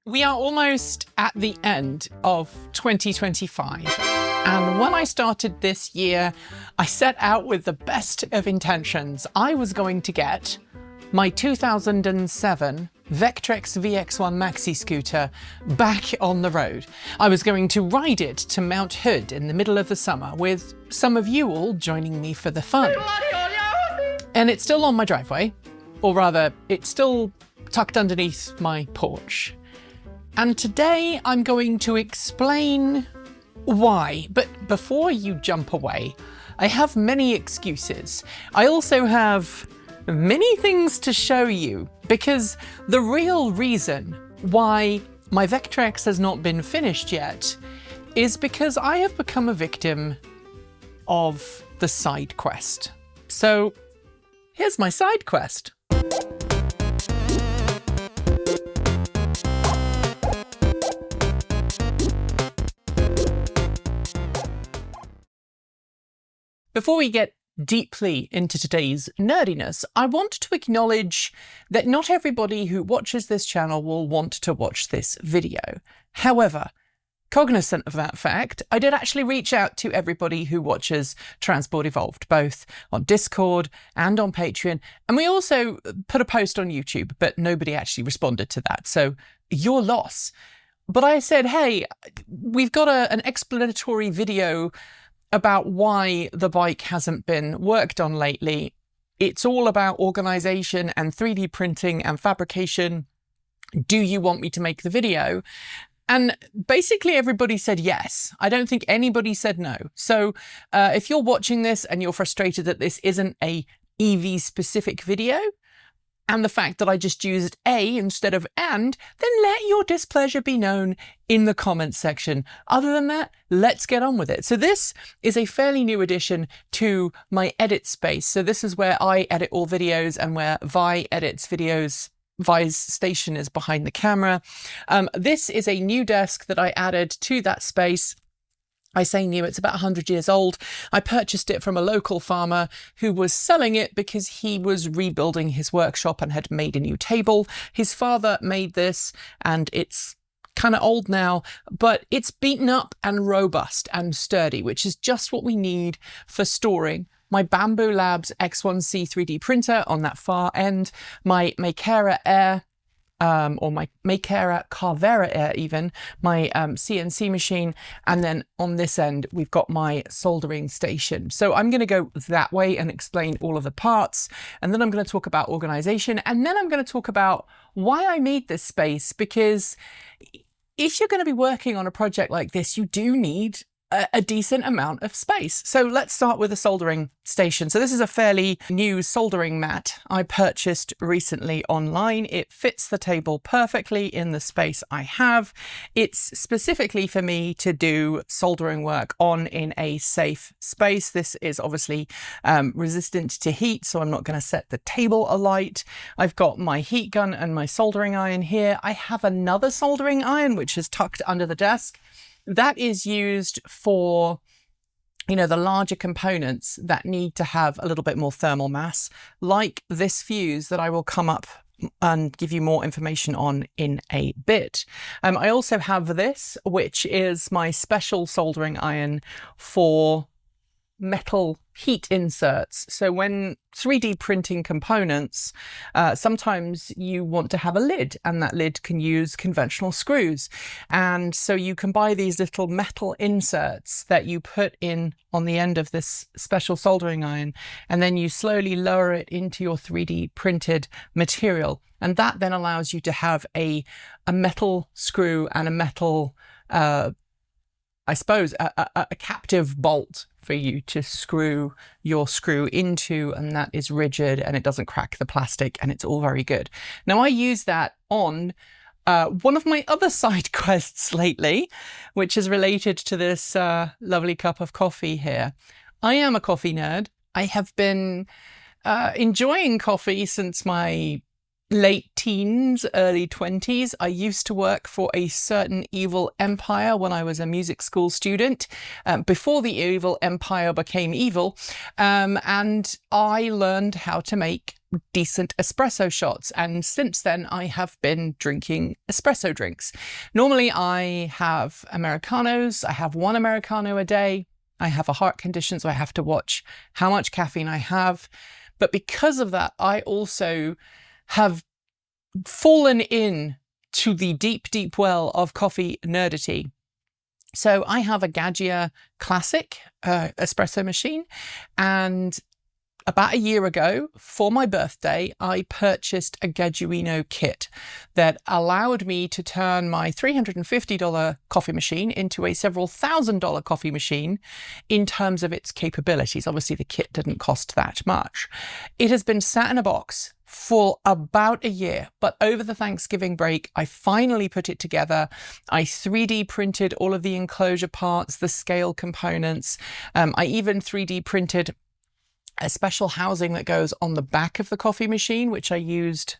We are almost at the end of 2025, and when I started this year, I set out with the best of intentions. I was going to get my 2007 Vectrix VX-1 maxi scooter back on the road. I was going to ride it to Mount Hood in the middle of the summer, with some of you all joining me for the fun. And it's still on my driveway, or rather, it's still tucked underneath my porch. And today I'm going to explain why. But before you jump away, I have many excuses. I also have many things to show you, because the real reason why my Vectrix has not been finished yet is because I have become a victim of the side quest. So here's my side quest. Before we get deeply into today's nerdiness, I want to acknowledge that not everybody who watches this channel will want to watch this video. However, cognizant of that fact, I did actually reach out to everybody who watches Transport Evolved, both on Discord and on Patreon, and we also put a post on YouTube, but nobody actually responded to that, so your loss. But I said, hey, we've got an explanatory video about why the bike hasn't been worked on lately. It's all about organization and 3D printing and fabrication. Do you want me to make the video? And basically everybody said yes. I don't think anybody said no. So if you're watching this and you're frustrated that this isn't a EV specific video, and the fact that I just used a instead of and, then let your displeasure be known in the comments section. Other than that, let's get on with it. So this is a fairly new addition to my edit space. So this is where I edit all videos and where Vi edits videos. Vi's station is behind the camera. This is a new desk that I added to that space. I say new, it's about 100 years old. I purchased it from a local farmer who was selling it because he was rebuilding his workshop and had made a new table. His father made this, and it's kind of old now, but it's beaten up and robust and sturdy, which is just what we need for storing my Bambu Lab X1C 3D printer on that far end, my Makera Air, or my Makera Carvera Air even, my CNC machine, and then on this end we've got my soldering station. So I'm going to go that way and explain all of the parts, and then I'm going to talk about organization, and then I'm going to talk about why I made this space, because if you're going to be working on a project like this, you do need a decent amount of space. So let's start with the soldering station. So this is a fairly new soldering mat I purchased recently online. It fits the table perfectly in the space I have. It's specifically for me to do soldering work on in a safe space. This is obviously resistant to heat, so I'm not going to set the table alight. I've got my heat gun and my soldering iron here. I have another soldering iron which is tucked under the desk. That is used for, you know, the larger components that need to have a little bit more thermal mass, like this fuse that I will come up and give you more information on in a bit. I also have this, which is my special soldering iron for metal heat inserts. So when 3D printing components, sometimes you want to have a lid, and that lid can use conventional screws. And so you can buy these little metal inserts that you put in on the end of this special soldering iron, and then you slowly lower it into your 3D printed material. And that then allows you to have a metal screw and a metal, I suppose, a captive bolt for you to screw your screw into, and that is rigid and it doesn't crack the plastic, and it's all very good. Now I use that on one of my other side quests lately, which is related to this lovely cup of coffee here. I am a coffee nerd. I have been enjoying coffee since my late teens, early 20s, I used to work for a certain evil empire when I was a music school student, before the evil empire became evil, and I learned how to make decent espresso shots, and since then I have been drinking espresso drinks. Normally I have Americanos. I have one Americano a day. I have a heart condition, so I have to watch how much caffeine I have, but because of that I also have fallen in to the deep well of coffee nerdity. So I have a Gaggiuino classic espresso machine, and about a year ago for my birthday, I purchased a Gaggiuino kit that allowed me to turn my $350 coffee machine into a several $1,000 coffee machine in terms of its capabilities. Obviously, the kit didn't cost that much. It has been sat in a box for about a year, but over the Thanksgiving break, I finally put it together. I 3D printed all of the enclosure parts, the scale components. I even 3D printed a special housing that goes on the back of the coffee machine, which I used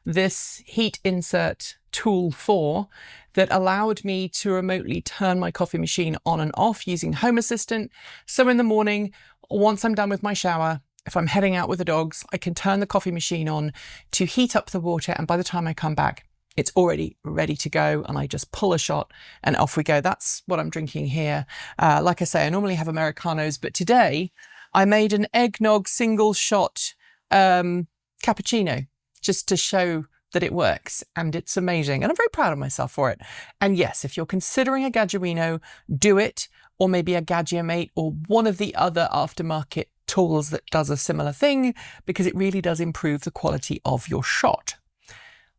this heat insert tool for, that allowed me to remotely turn my coffee machine on and off using Home Assistant. So in the morning, once I'm done with my shower, if I'm heading out with the dogs, I can turn the coffee machine on to heat up the water, and by the time I come back, it's already ready to go, and I just pull a shot and off we go. That's what I'm drinking here. Like I say, I normally have Americanos, but today I made an eggnog single shot cappuccino just to show that it works, and it's amazing. And I'm very proud of myself for it. And yes, if you're considering a Gaggiuino, do it, or maybe a Gaggiumate or one of the other aftermarket tools that does a similar thing, because it really does improve the quality of your shot.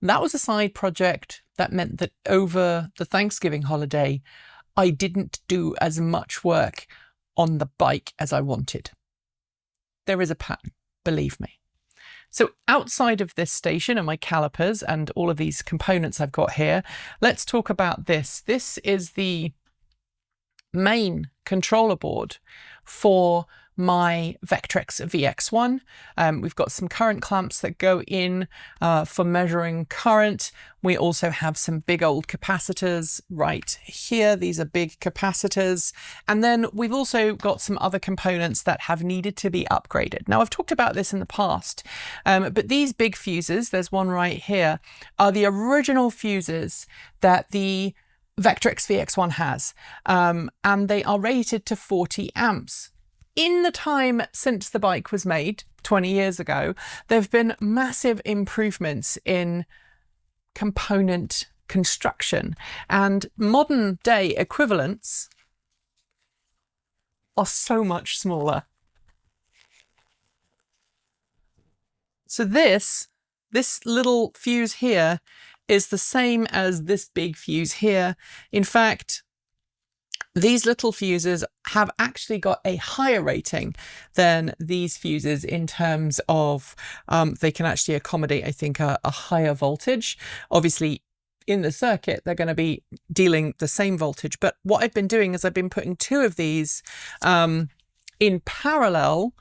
That was a side project that meant that over the Thanksgiving holiday, I didn't do as much work on the bike as I wanted. There is a pattern, believe me. So outside of this station and my calipers and all of these components I've got here, let's talk about this. This is the main controller board for my Vectrix VX1. We've got some current clamps that go in for measuring current. We also have some big old capacitors right here. These are big capacitors. And then we've also got some other components that have needed to be upgraded. Now, I've talked about this in the past, but these big fuses, there's one right here, are the original fuses that the Vectrix VX1 has, and they are rated to 40 amps. In the time since the bike was made 20 years ago, there have been massive improvements in component construction, and modern day equivalents are so much smaller. So this little fuse here is the same as this big fuse here. In fact, these little fuses have actually got a higher rating than these fuses in terms of they can actually accommodate, I think, a higher voltage. Obviously, in the circuit, they're going to be dealing the same voltage. But what I've been doing is I've been putting two of these in parallel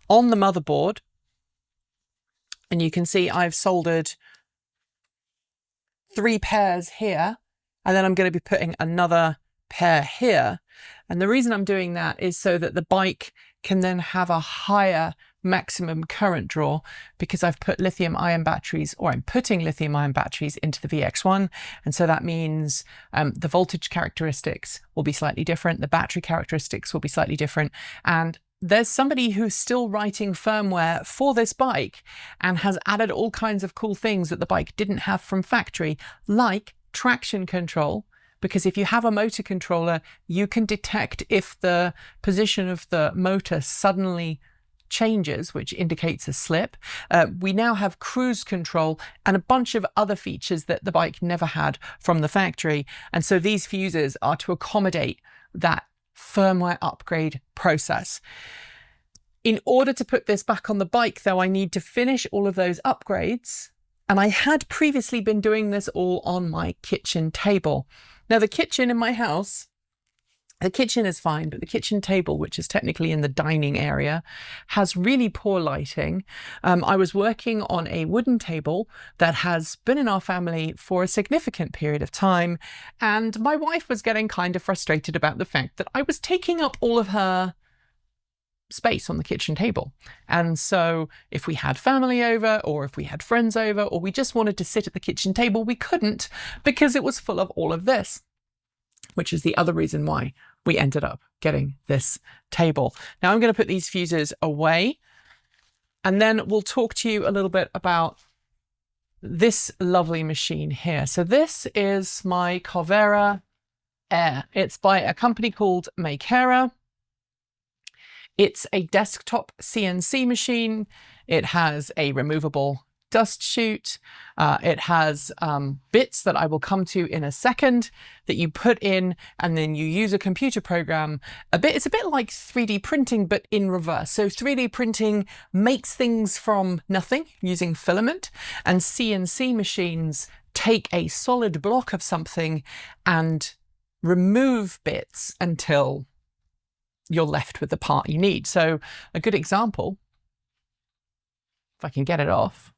on the motherboard. And you can see I've soldered 3 pairs here, and then I'm going to be putting another pair here. And the reason I'm doing that is so that the bike can then have a higher maximum current draw, because I've put lithium ion batteries, or I'm putting lithium ion batteries into the VX1. And so that means the voltage characteristics will be slightly different. The battery characteristics will be slightly different. And there's somebody who's still writing firmware for this bike and has added all kinds of cool things that the bike didn't have from factory, like traction control. Because if you have a motor controller, you can detect if the position of the motor suddenly changes, which indicates a slip. We now have cruise control and a bunch of other features that the bike never had from the factory. And so these fuses are to accommodate that firmware upgrade process. In order to put this back on the bike, though, I need to finish all of those upgrades. And I had previously been doing this all on my kitchen table. Now, the kitchen in my house The kitchen is fine, but the kitchen table, which is technically in the dining area, has really poor lighting. I was working on a wooden table that has been in our family for a significant period of time, and my wife was getting kind of frustrated about the fact that I was taking up all of her space on the kitchen table. And so if we had family over, or if we had friends over, or we just wanted to sit at the kitchen table, we couldn't because it was full of all of this, which is the other reason why we ended up getting this table. Now I'm going to put these fuses away, and then we'll talk to you a little bit about this lovely machine here. So this is my Carvera Air. It's by a company called Makera. It's a desktop CNC machine. It has a removable dust chute. It has bits that I will come to in a second that you put in, and then you use a computer program. It's a bit like 3D printing, but in reverse. So 3D printing makes things from nothing using filament, and CNC machines take a solid block of something and remove bits until you're left with the part you need. So a good example, if I can get it off,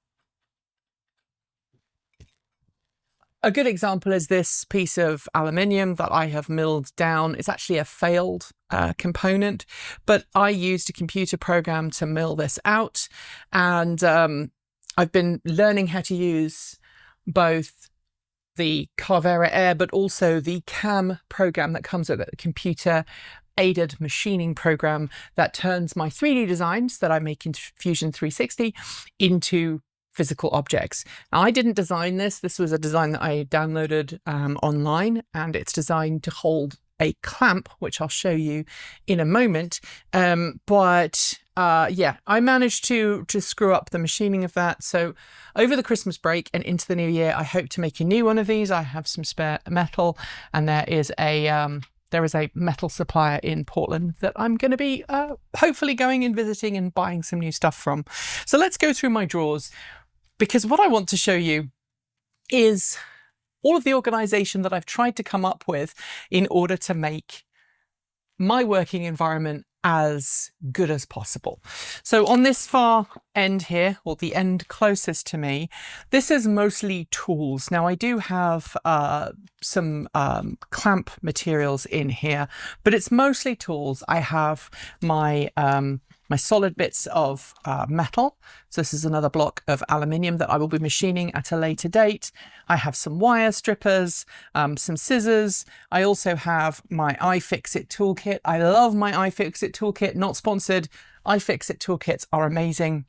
a good example is this piece of aluminium that I have milled down. It's actually a failed component, but I used a computer program to mill this out. And I've been learning how to use both the Carvera Air, but also the CAM program that comes with it, the computer aided machining program that turns my 3D designs that I make in Fusion 360 into physical objects. Now, I didn't design this. This was a design that I downloaded online, and it's designed to hold a clamp, which I'll show you in a moment. Yeah, I managed to screw up the machining of that. So over the Christmas break and into the new year, I hope to make a new one of these. I have some spare metal, and there is a metal supplier in Portland that I'm going to be hopefully going and visiting and buying some new stuff from. So let's go through my drawers, because what I want to show you is all of the organization that I've tried to come up with in order to make my working environment as good as possible. So on this far end here, or the end closest to me, this is mostly tools. Now I do have some clamp materials in here, but it's mostly tools. I have my my solid bits of metal. So this is another block of aluminium that I will be machining at a later date. I have some wire strippers, some scissors. I also have my iFixit toolkit. I love my iFixit toolkit, not sponsored. iFixit toolkits are amazing.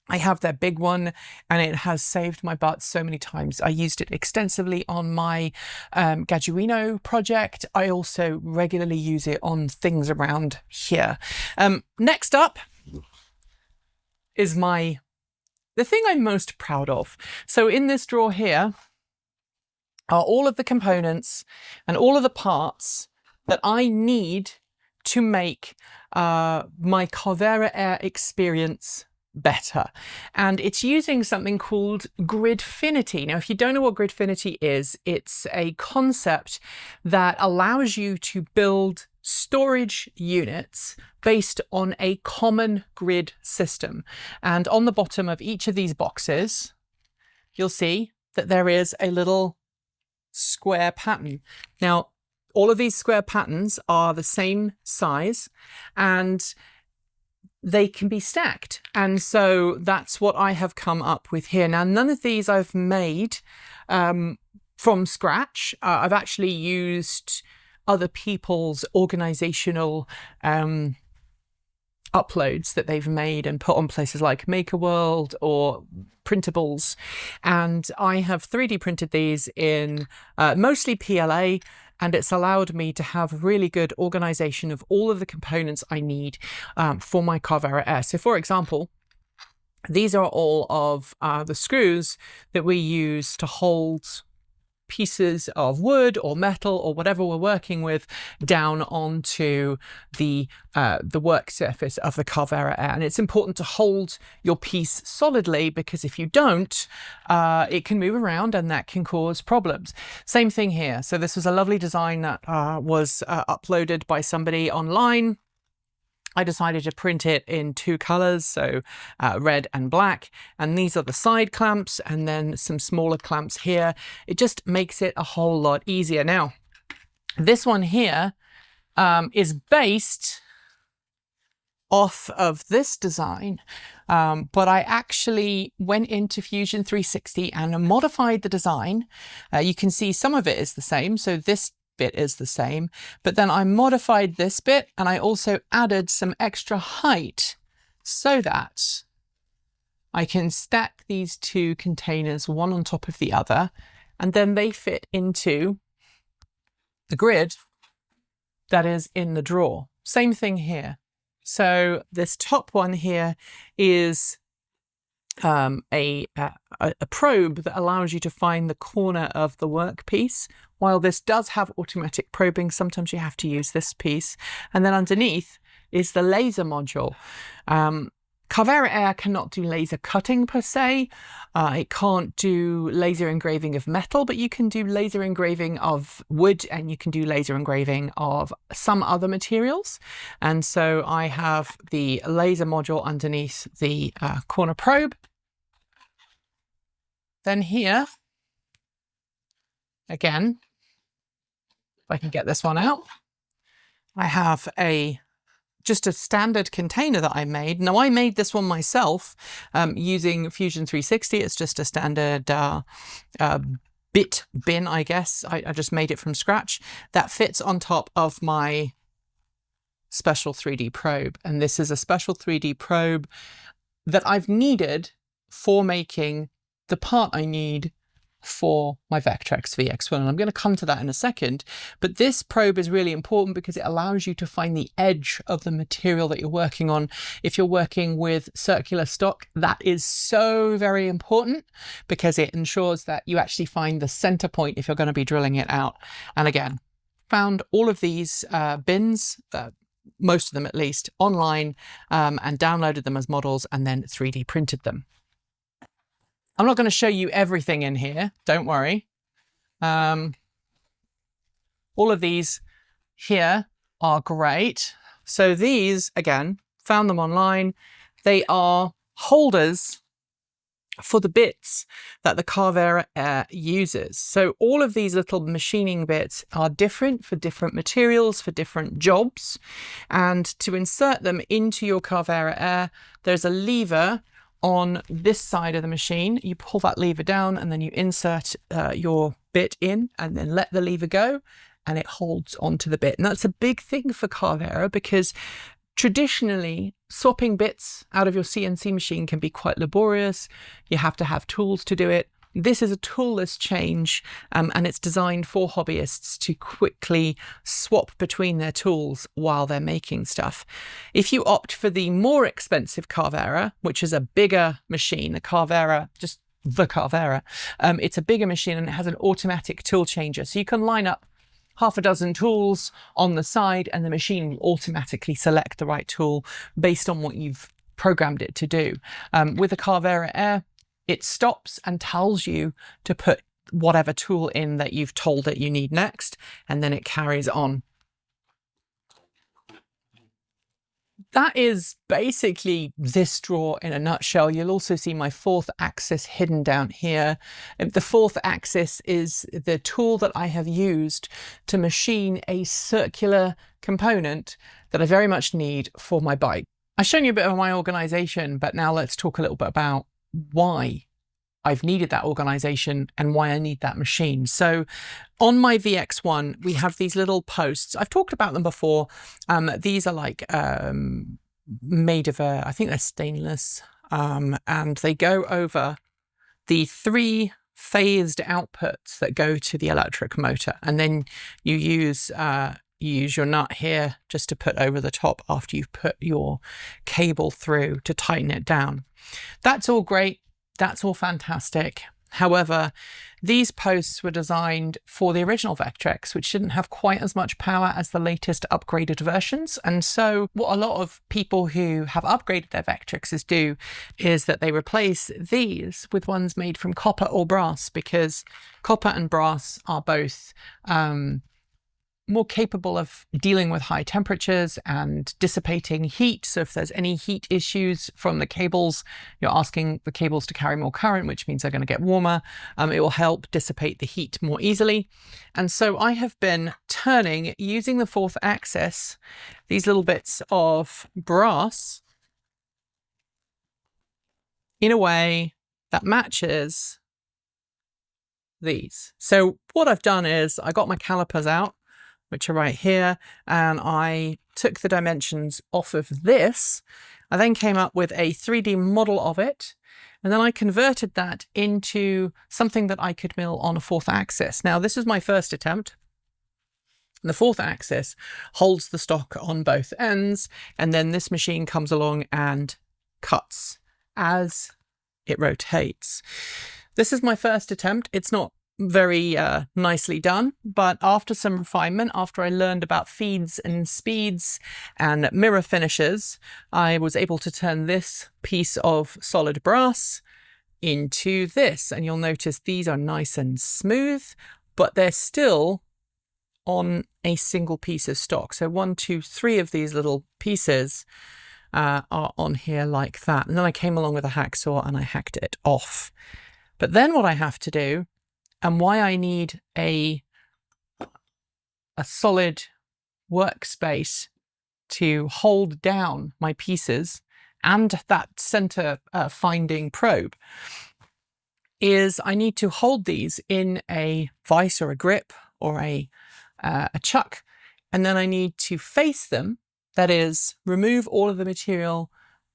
I have their big one, and it has saved my butt so many times. I used it extensively on my Gaggiuino project. I also regularly use it on things around here. Next up is the thing I'm most proud of. So in this drawer here are all of the components and all of the parts that I need to make my Carvera Air experience better. And it's using something called Gridfinity. Now, if you don't know what Gridfinity is, it's a concept that allows you to build storage units based on a common grid system. And on the bottom of each of these boxes, you'll see that there is a little square pattern. Now, all of these square patterns are the same size, and they can be stacked. And so that's what I have come up with here. Now, none of these I've made from scratch. I've actually used other people's organizational uploads that they've made and put on places like MakerWorld or Printables. And I have 3D printed these in mostly PLA, and it's allowed me to have really good organization of all of the components I need for my Carvera Air. So for example, these are all of the screws that we use to hold pieces of wood or metal or whatever we're working with down onto the work surface of the Carvera Air. And it's important to hold your piece solidly, because if you don't, it can move around and that can cause problems. Same thing here. So this was a lovely design that was uploaded by somebody online. I decided to print it in 2 colors, so red and black, and these are the side clamps and then some smaller clamps here. It just makes it a whole lot easier. Now, this one here is based off of this design, but I actually went into Fusion 360 and modified the design. You can see some of it is the same, so this bit is the same, but then I modified this bit and I also added some extra height so that I can stack these 2 containers one on top of the other, and then they fit into the grid that is in the drawer. Same thing here. So this top one here is a probe that allows you to find the corner of the workpiece. While this does have automatic probing, sometimes you have to use this piece. And then underneath is the laser module. Carvera Air cannot do laser cutting per se. It can't do laser engraving of metal, but you can do laser engraving of wood and you can do laser engraving of some other materials. And so I have the laser module underneath the corner probe. Then here, again, if I can get this one out, I have just a standard container that I made. Now, I made this one myself using Fusion 360. It's just a standard bit bin, I guess. I just made it from scratch. That fits on top of my special 3D probe. And this is a special 3D probe that I've needed for making the part I need for my Vectrix VX-1, and I'm going to come to that in a second. But this probe is really important because it allows you to find the edge of the material that you're working on. If you're working with circular stock, that is so very important because it ensures that you actually find the center point if you're going to be drilling it out. And again, found all of these bins, most of them at least, online, and downloaded them as models and then 3D printed them. I'm not going to show you everything in here, don't worry. All of these here are great. So these, again, found them online. They are holders for the bits that the Carvera Air uses. So all of these little machining bits are different for different materials, for different jobs. And to insert them into your Carvera Air, there's a lever on this side of the machine. You pull that lever down and then you insert your bit in and then let the lever go and it holds onto the bit. And that's a big thing for Carvera because traditionally swapping bits out of your CNC machine can be quite laborious. You have to have tools to do it. This is a toolless change and it's designed for hobbyists to quickly swap between their tools while they're making stuff. If you opt for the more expensive Carvera, which is a bigger machine, the Carvera, just the Carvera, it's a bigger machine and it has an automatic tool changer. So you can line up half a dozen tools on the side and the machine will automatically select the right tool based on what you've programmed it to do. With the Carvera Air, it stops and tells you to put whatever tool in that you've told it you need next, and then it carries on. That is basically this drawer in a nutshell. You'll also see my 4th axis hidden down here. The 4th axis is the tool that I have used to machine a circular component that I very much need for my bike. I've shown you a bit of my organization, but now let's talk a little bit about why I've needed that organization and why I need that machine. So on my VX1, we have these little posts. I've talked about them before. These are like made of, I think they're stainless, and they go over the 3 phased outputs that go to the electric motor. And then you use your nut here just to put over the top after you've put your cable through to tighten it down. That's all great. That's all fantastic. However, these posts were designed for the original Vectrix, which didn't have quite as much power as the latest upgraded versions. And so what a lot of people who have upgraded their Vectrixes do is that they replace these with ones made from copper or brass, because copper and brass are both more capable of dealing with high temperatures and dissipating heat. So if there's any heat issues from the cables, you're asking the cables to carry more current, which means they're going to get warmer. It will help dissipate the heat more easily. And so I have been turning, using the 4th axis, these little bits of brass in a way that matches these. So what I've done is I got my calipers out, which are right here, and I took the dimensions off of this. I then came up with a 3D model of it, and then I converted that into something that I could mill on a 4th axis. Now, this is my first attempt. The 4th axis holds the stock on both ends, and then this machine comes along and cuts as it rotates. This is my first attempt. It's not very nicely done, but after some refinement, after I learned about feeds and speeds and mirror finishes, I was able to turn this piece of solid brass into this. And you'll notice these are nice and smooth, but they're still on a single piece of stock. So 1, 2, 3 of these little pieces are on here like that. And then I came along with a hacksaw and I hacked it off. But then what I have to do, and why I need a solid workspace to hold down my pieces and that center finding probe, is I need to hold these in a vise or a grip or a chuck, and then I need to face them, that is, remove all of the material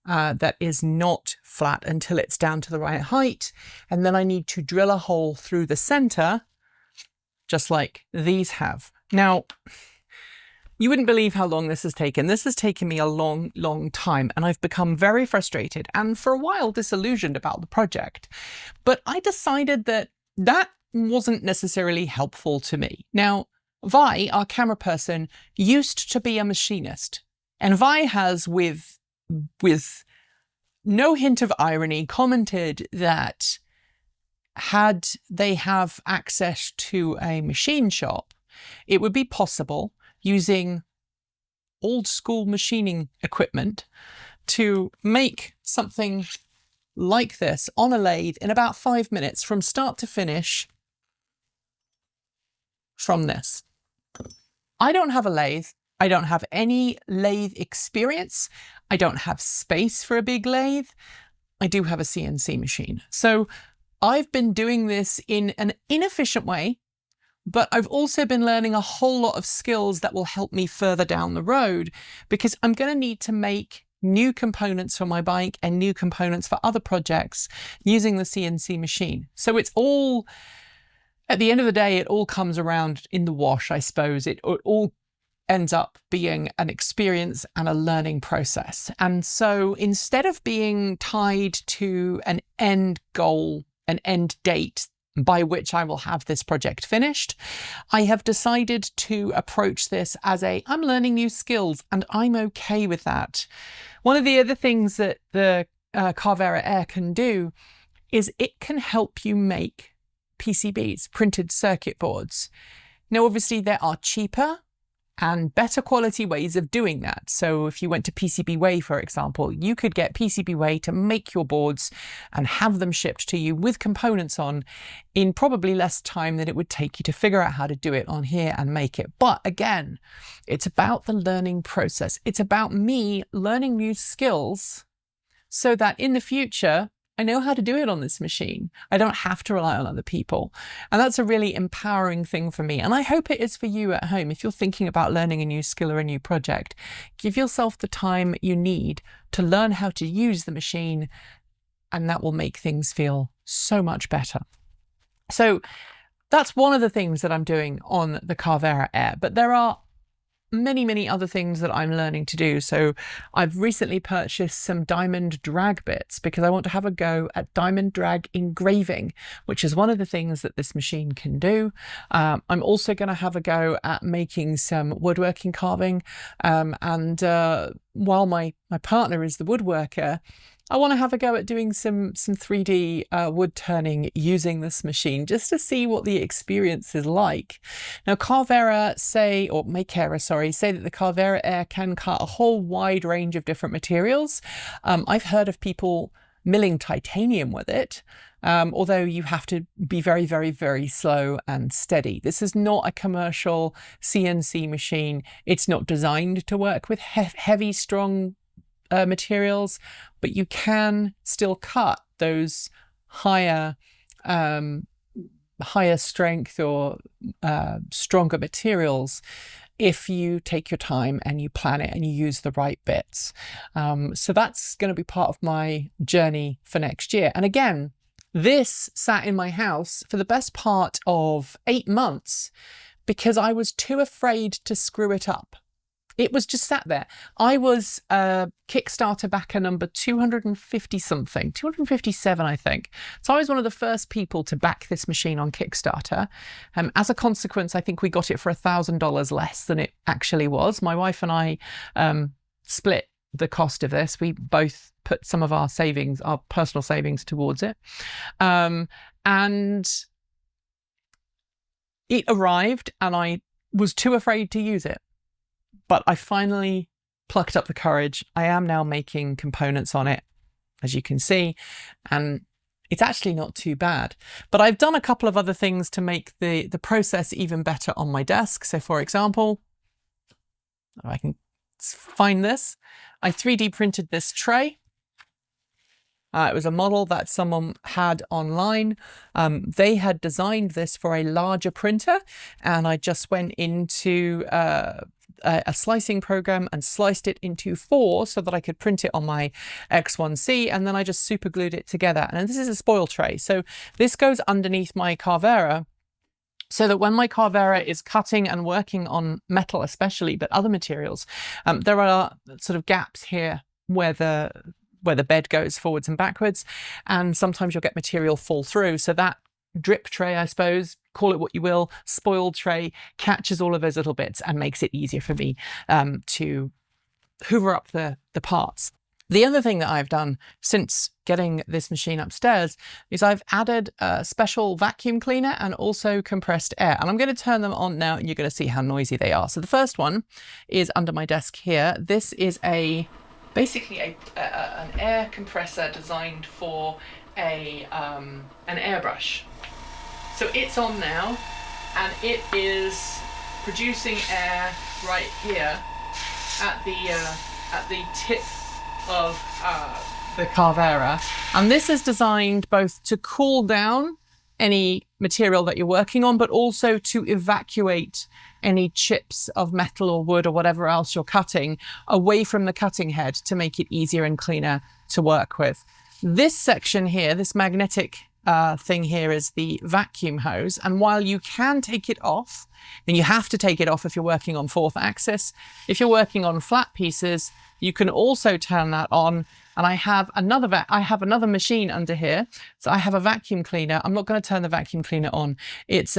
that is not flat until it's down to the right height. And then I need to drill a hole through the center, just like these have. Now, you wouldn't believe how long this has taken. This has taken me a long, long time, and I've become very frustrated and for a while disillusioned about the project. But I decided that that wasn't necessarily helpful to me. Now, Vi, our camera person, used to be a machinist, and Vi has, with no hint of irony, commented that had they have access to a machine shop, it would be possible, using old school machining equipment, to make something like this on a lathe in about 5 minutes from start to finish from this. I don't have a lathe. I don't have any lathe experience. I don't have space for a big lathe. I do have a CNC machine. So I've been doing this in an inefficient way, but I've also been learning a whole lot of skills that will help me further down the road, because I'm going to need to make new components for my bike and new components for other projects using the CNC machine. So it's all, at the end of the day, it all comes around in the wash, I suppose. It all ends up being an experience and a learning process. And so instead of being tied to an end goal, an end date by which I will have this project finished, I have decided to approach this as I'm learning new skills, and I'm okay with that. One of the other things that the Carvera Air can do is it can help you make PCBs, printed circuit boards. Now, obviously, there are cheaper and better quality ways of doing that. So if you went to PCBWay, for example, you could get PCBWay to make your boards and have them shipped to you with components on in probably less time than it would take you to figure out how to do it on here and make it. But again, it's about the learning process. It's about me learning new skills so that in the future, I know how to do it on this machine. I don't have to rely on other people. And that's a really empowering thing for me. And I hope it is for you at home. If you're thinking about learning a new skill or a new project, give yourself the time you need to learn how to use the machine, and that will make things feel so much better. So that's one of the things that I'm doing on the Carvera Air. But there are many, many other things that I'm learning to do. So I've recently purchased some diamond drag bits because I want to have a go at diamond drag engraving, which is one of the things that this machine can do. I'm also going to have a go at making some woodworking carving. While my partner is the woodworker, I want to have a go at doing some 3D wood turning using this machine, just to see what the experience is like. Now, Makera say that the Carvera Air can cut a whole wide range of different materials. I've heard of people milling titanium with it, although you have to be very, very, very slow and steady. This is not a commercial CNC machine. It's not designed to work with heavy, strong materials, but you can still cut those higher strength or stronger materials if you take your time and you plan it and you use the right bits. So that's going to be part of my journey for next year. And again, this sat in my house for the best part of 8 months because I was too afraid to screw it up. It was just sat there. I was Kickstarter backer number 250 something, 257, I think. So I was one of the first people to back this machine on Kickstarter. As a consequence, I think we got it for $1,000 less than it actually was. My wife and I split the cost of this. We both put some of our savings, our personal savings, towards it. And it arrived and I was too afraid to use it. But I finally plucked up the courage. I am now making components on it, as you can see, and it's actually not too bad. But I've done a couple of other things to make the process even better on my desk. So for example, if I can find this, I 3D printed this tray. It was a model that someone had online. They had designed this for a larger printer, and I just went into a slicing program and sliced it into 4 so that I could print it on my X1C, and then I just super glued it together. And this is a spoil tray. So this goes underneath my Carvera so that when my Carvera is cutting and working on metal especially, but other materials, there are sort of gaps here where the bed goes forwards and backwards, and sometimes you'll get material fall through. So that drip tray, I suppose, call it what you will, spoiled tray, catches all of those little bits and makes it easier for me to hoover up the parts. The other thing that I've done since getting this machine upstairs is I've added a special vacuum cleaner and also compressed air. And I'm going to turn them on now and you're going to see how noisy they are. So the first one is under my desk here. This is basically an air compressor designed for an airbrush. So it's on now, and it is producing air right here at the tip of the Carvera. And this is designed both to cool down any material that you're working on, but also to evacuate any chips of metal or wood or whatever else you're cutting away from the cutting head to make it easier and cleaner to work with. This section here, this magnetic thing here, is the vacuum hose. And while you can take it off, and you have to take it off if you're working on 4th axis, if you're working on flat pieces, you can also turn that on. And I have another machine under here. So I have a vacuum cleaner. I'm not going to turn the vacuum cleaner on. There's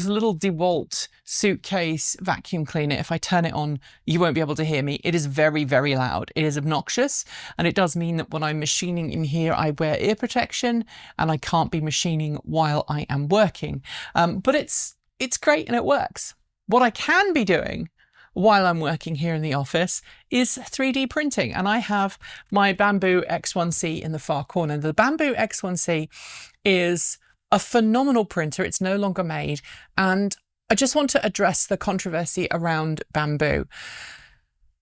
a little DeWalt suitcase vacuum cleaner. If I turn it on, you won't be able to hear me. It is very, very loud. It is obnoxious. And it does mean that when I'm machining in here, I wear ear protection and I can't be machining while I am working. But it's great and it works. What I can be doing while I'm working here in the office is 3D printing. And I have my Bambu X1C in the far corner. The Bambu X1C is a phenomenal printer. It's no longer made. And I just want to address the controversy around Bambu.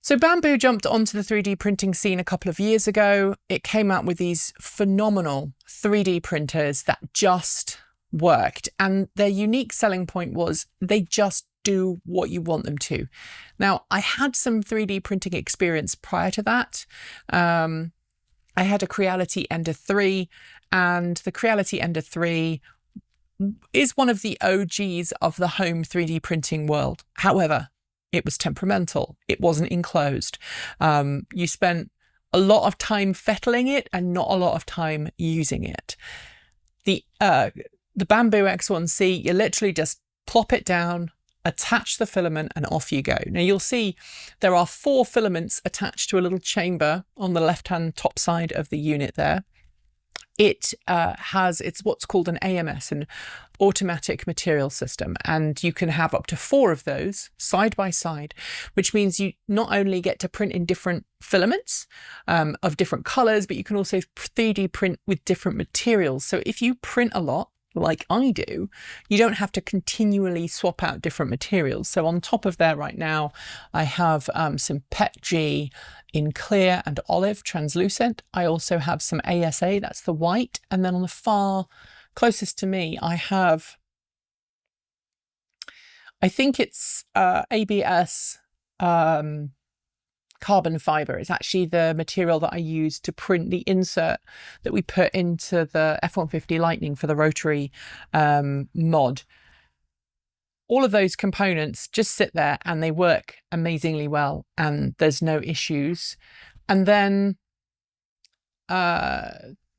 So Bambu jumped onto the 3D printing scene a couple of years ago. It came out with these phenomenal 3D printers that just worked. And their unique selling point was they just do what you want them to. Now, I had some 3D printing experience prior to that. I had a Creality Ender 3, and the Creality Ender 3 is one of the OGs of the home 3D printing world. However, It was temperamental. It wasn't enclosed. You spent a lot of time fettling it and not a lot of time using it. The Bambu X1C, you literally just plop it down, attach the filament, and off you go. Now you'll see there are 4 filaments attached to a little chamber on the left-hand top side of the unit there. It's what's called an AMS, an automatic material system, and you can have up to 4 of those side by side, which means you not only get to print in different filaments of different colors, but you can also 3D print with different materials. So if you print a lot, like I do, you don't have to continually swap out different materials. So on top of there right now, I have some PETG in clear and olive translucent. I also have some ASA, that's the white. And then on the far closest to me, I have, I think it's ABS carbon fiber. It's actually the material that I use to print the insert that we put into the F-150 Lightning for the rotary mod. All of those components just sit there and they work amazingly well, and there's no issues. And then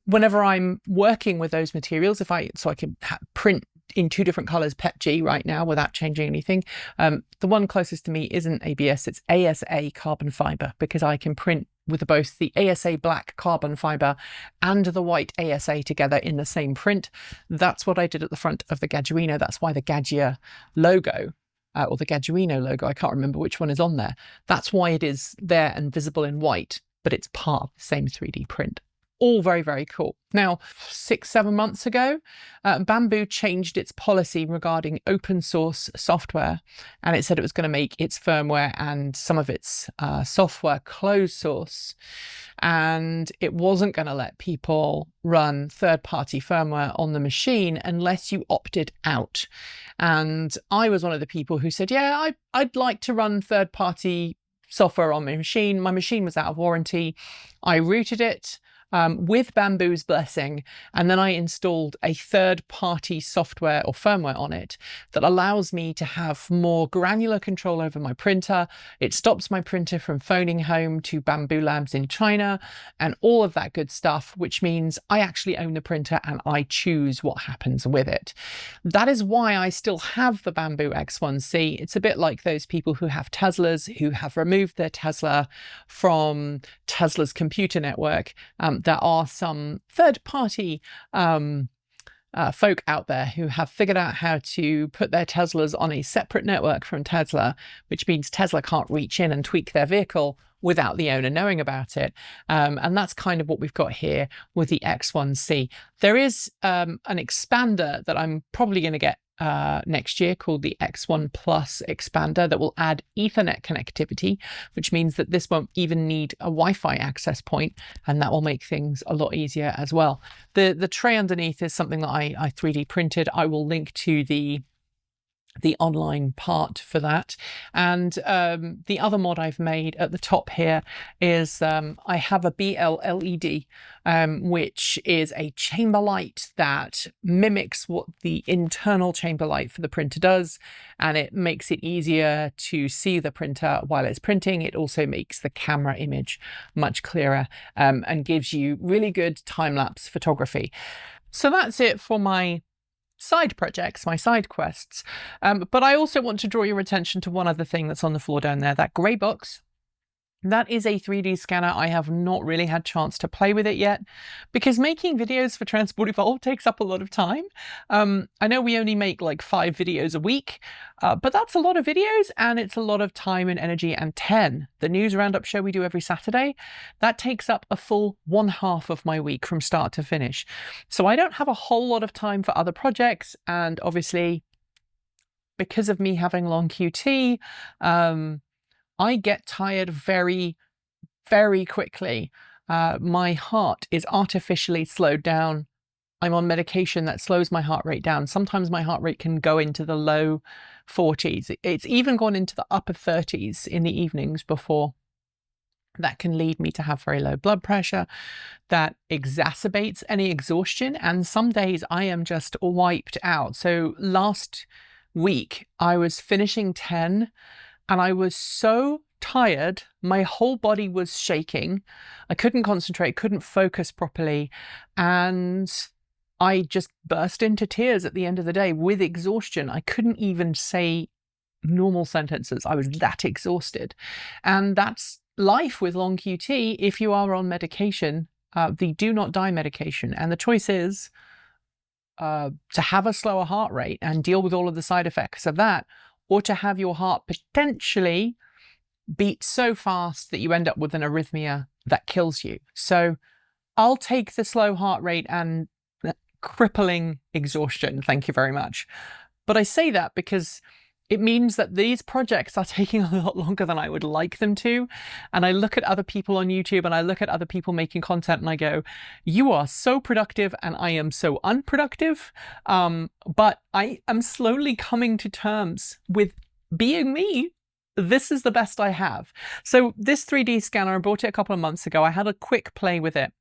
whenever I'm working with those materials, so I can print in 2 different colors PETG right now without changing anything. The one closest to me isn't ABS, it's ASA carbon fiber, because I can print with both the ASA black carbon fiber and the white ASA together in the same print. That's what I did at the front of the Gaggiuino. That's why the Gaggia logo, or the Gaggiuino logo, I can't remember which one is on there. That's why it is there and visible in white, but it's part of the same 3D print. All very, very cool. Now, 6-7 months ago, Bambu changed its policy regarding open source software, and it said it was going to make its firmware and some of its software closed source, and it wasn't going to let people run third-party firmware on the machine unless you opted out. And I was one of the people who said, yeah, I'd like to run third-party software on my machine. My machine was out of warranty. I rooted it with Bambu's blessing, and then I installed a third-party software or firmware on it that allows me to have more granular control over my printer. It stops my printer from phoning home to Bambu Labs in China and all of that good stuff, which means I actually own the printer and I choose what happens with it. That is why I still have the Bambu X1C. It's a bit like those people who have Teslas who have removed their Tesla from Tesla's computer network. There are some third-party folk out there who have figured out how to put their Teslas on a separate network from Tesla, which means Tesla can't reach in and tweak their vehicle without the owner knowing about it. And that's kind of what we've got here with the X1C. There is an expander that I'm probably going to get next year called the X1 Plus expander that will add Ethernet connectivity, which means that this won't even need a Wi-Fi access point, and that will make things a lot easier as well. The tray underneath is something that I 3D printed. I will link to the online part for that. And the other mod I've made at the top here is I have a BL LED, which is a chamber light that mimics what the internal chamber light for the printer does, and it makes it easier to see the printer while it's printing. It also makes the camera image much clearer and gives you really good time-lapse photography. So that's it for my side projects, my side quests. But I also want to draw your attention to one other thing that's on the floor down there, that grey box. That is a 3D scanner. I have not really had a chance to play with it yet because making videos for Transport Evolved takes up a lot of time. I know we only make like 5 videos a week, but that's a lot of videos and it's a lot of time and energy. And 10, the news roundup show we do every Saturday, that takes up a full 1/2 of my week from start to finish. So I don't have a whole lot of time for other projects. And obviously, because of me having long QT, I get tired very, very quickly. My heart is artificially slowed down. I'm on medication that slows my heart rate down. Sometimes my heart rate can go into the low 40s. It's even gone into the upper 30s in the evenings before. That can lead me to have very low blood pressure. That exacerbates any exhaustion. And some days I am just wiped out. So last week I was finishing 10 and I was so tired. My whole body was shaking. I couldn't concentrate, couldn't focus properly. And I just burst into tears at the end of the day with exhaustion. I couldn't even say normal sentences. I was that exhausted. And that's life with long QT if you are on medication, the do not die medication. And the choice is to have a slower heart rate and deal with all of the side effects of that, or to have your heart potentially beat so fast that you end up with an arrhythmia that kills you. So I'll take the slow heart rate and crippling exhaustion. Thank you very much. But I say that because it means that these projects are taking a lot longer than I would like them to. And I look at other people on YouTube and I look at other people making content and I go, you are so productive and I am so unproductive. But I am slowly coming to terms with being me. This is the best I have. So this 3D scanner, I bought it a couple of months ago. I had a quick play with it.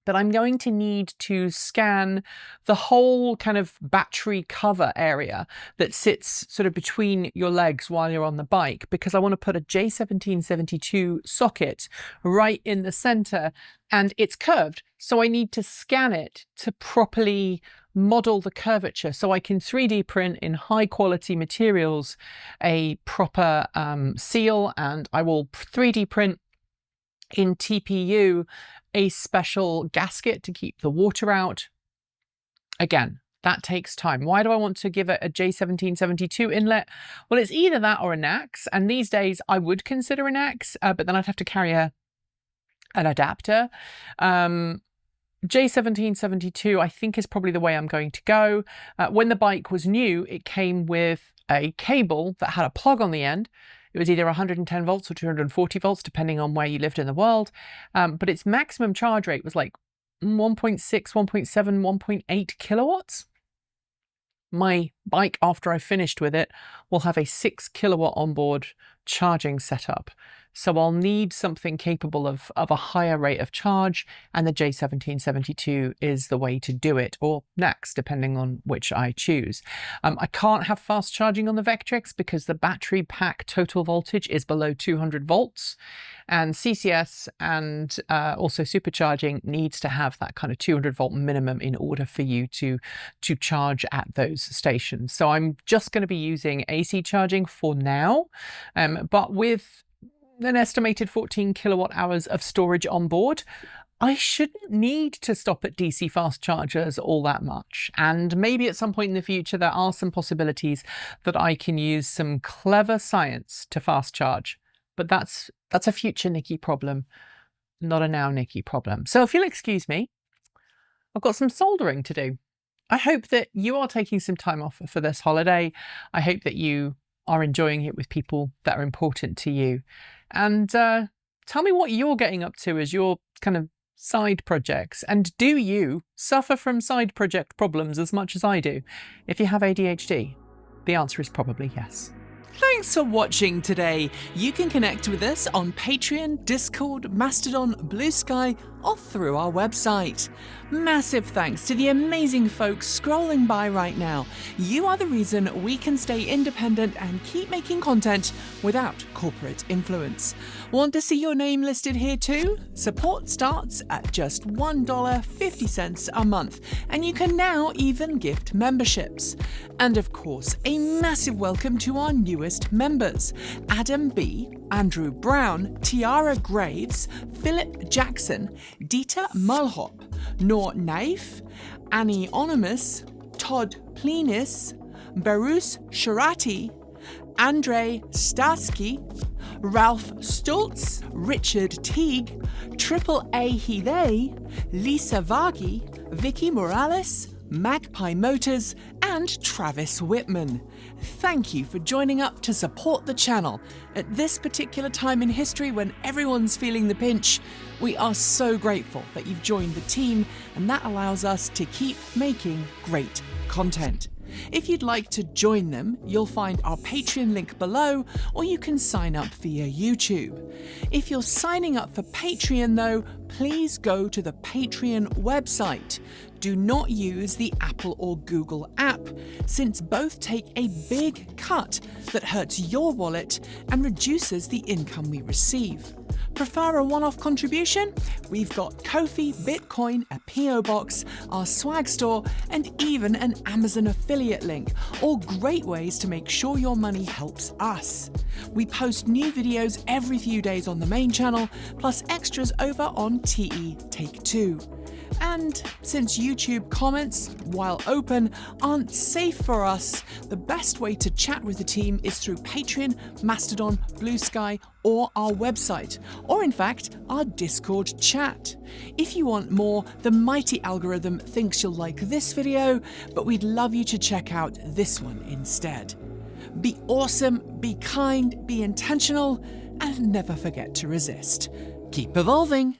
But I'm going to need to scan the whole kind of battery cover area that sits sort of between your legs while you're on the bike, because I want to put a J1772 socket right in the center and it's curved. So I need to scan it to properly model the curvature so I can 3D print in high quality materials a proper seal, and I will 3D print in TPU a special gasket to keep the water out. Again, that takes time. Why do I want to give it a J1772 inlet? Well, it's either that or a NAX, and these days I would consider a NAX, but then I'd have to carry an adapter. J1772 I think is probably the way I'm going to go. When the bike was new, it came with a cable that had a plug on the end. It was either 110 volts or 240 volts, depending on where you lived in the world. But its maximum charge rate was like 1.6, 1.7, 1.8 kilowatts. My bike, after I finished with it, will have a 6 kilowatt onboard charging setup. So I'll need something capable of a higher rate of charge, and the J1772 is the way to do it, or NAX, depending on which I choose. I can't have fast charging on the Vectrix because the battery pack total voltage is below 200 volts, and CCS and also supercharging needs to have that kind of 200 volt minimum in order for you to charge at those stations. So I'm just going to be using AC charging for now, but with an estimated 14 kilowatt hours of storage on board, I shouldn't need to stop at DC fast chargers all that much. And maybe at some point in the future, there are some possibilities that I can use some clever science to fast charge. But that's a future Nikki problem, not a now Nikki problem. So if you'll excuse me, I've got some soldering to do. I hope that you are taking some time off for this holiday. I hope that you are enjoying it with people that are important to you. And tell me what you're getting up to as your kind of side projects. And do you suffer from side project problems as much as I do? If you have ADHD, the answer is probably yes. Thanks for watching today. You can connect with us on Patreon, Discord, Mastodon, Blue Sky, or through our website. Massive thanks to the amazing folks scrolling by right now. You are the reason we can stay independent and keep making content without corporate influence. Want to see your name listed here too? Support starts at just $1.50 a month, and you can now even gift memberships. And of course, a massive welcome to our newest members: Adam B, Andrew Brown, Tiara Graves, Philip Jackson, Dieter Mulhop, Noor Naif, Annie Onimus, Todd Plenis, Barus Sharati, Andrei Starsky, Ralph Stoltz, Richard Teague, Triple A Hele, Lisa Vargi, Vicky Morales, Magpie Motors, and Travis Whitman. Thank you for joining up to support the channel. At this particular time in history when everyone's feeling the pinch, we are so grateful that you've joined the team, and that allows us to keep making great content. If you'd like to join them, you'll find our Patreon link below, or you can sign up via YouTube. If you're signing up for Patreon though, please go to the Patreon website Do not use the Apple or Google app, since both take a big cut that hurts your wallet and reduces the income we receive. Prefer a one-off contribution? We've got Ko-fi, Bitcoin, a PO box, our swag store, and even an Amazon affiliate link, all great ways to make sure your money helps us. We post new videos every few days on the main channel, plus extras over on TE Take 2. And since YouTube comments, while open, aren't safe for us, the best way to chat with the team is through Patreon, Mastodon, Blue Sky, or our website, or in fact, our Discord chat. If you want more, the mighty algorithm thinks you'll like this video, but we'd love you to check out this one instead. Be awesome, be kind, be intentional, and never forget to resist. Keep evolving!